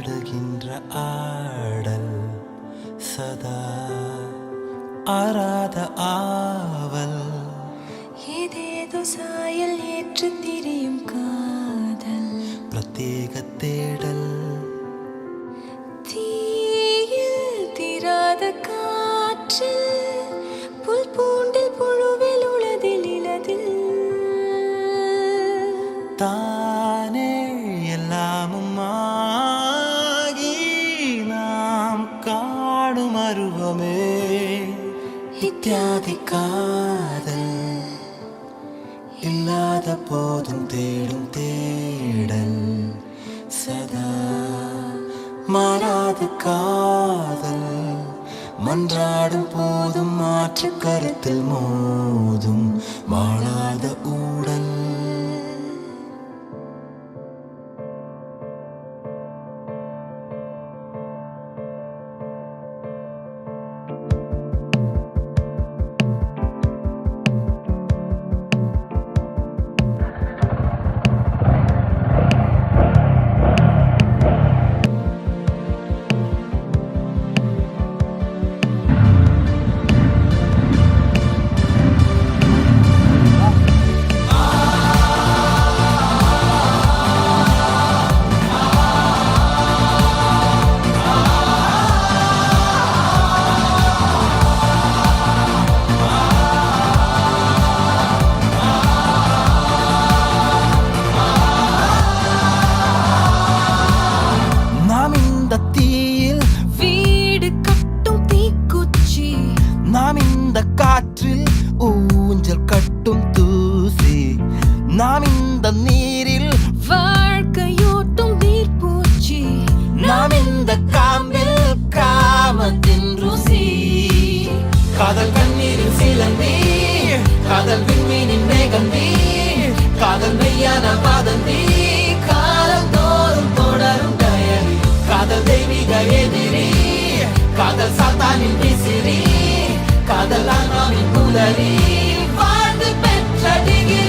ஆடுகின்ற ஆடல் சதா ஆராத ஆவல் ஏதேதோ சாயல் ஏற்று திரியும் காதல் பிரத்யேக தேடல் தீயில் தீராத காற்றில் புல் பூண்டில் புழுவில் உளதில் இலதில் தானே எல்லாமும் ஆகி நாம் காடும் அருவமே இத்தியாதி காதல் இல்லாத போதும் தேடும் தேடல் சதா மாறாத காதல் மன்றாடும் போதும் மாற்று கருத்தில் மோதும் மாளாத ஊடல் நாம் இந்த காற்றில் ஊஞ்சல் கட்டும் தூசி நாம் இந்த நீரில் வாழ்க்கையோட்டும் நீர்ப்பூச்சி நாம் இந்த காம்பில் காமத்தின் ருசி காதல் கண்ணீரில் சிலந்தி காதல் விண்மீனின் மேகந்தி காதல் மெய்யான பாதந்தி காலம் தோறும் தொடரும் டயரி காதல் தெய்வீக எதிரி காதல் சாத்தானின் விசிறி காதல் ஆன்மாவின் புலரி வாழ்ந்து பெற்ற டிகிரி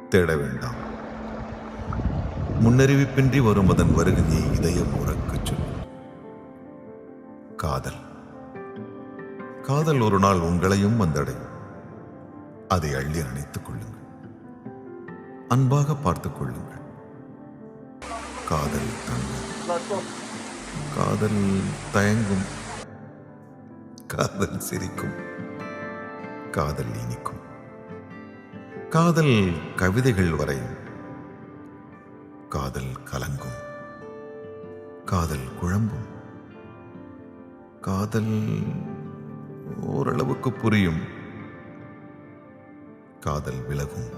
தேட வேண்டாம். முன்னறிவிப்பின்றி வரும் அதன் வருகையை இதயம் உறக்கச் சொல்லும். காதல் காதல் ஒரு நாள் உங்களையும் வந்தடையும். அதை அள்ளி அணைத்துக் கொள்ளுங்கள். அன்பாக பார்த்துக் கொள்ளுங்கள். காதல் தங்கும். காதல் தயங்கும். காதல் சிரிக்கும். காதல் இனிக்கும். காதல் கவிதைகள் வரையும். காதல் கலங்கும். காதல் குழம்பும். காதல் ஓரளவுக்கு புரியும். காதல் விலகும்.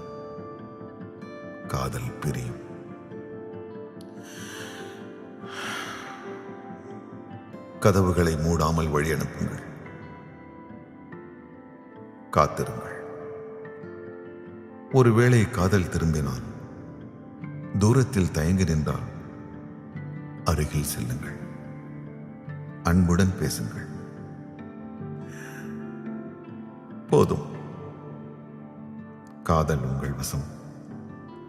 காதல் பிரியும். கதவுகளை மூடாமல் வழி அனுப்புங்கள். காத்திருங்கள். ஒருவேளை காதல் திரும்பினால், தூரத்தில் தயங்கி நின்றால் அருகில் செல்லுங்கள். அன்புடன் பேசுங்கள். போதும். காதல் உங்கள் வசம்.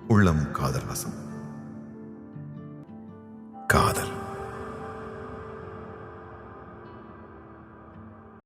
உள்ளம் காதல் வசம். காதல்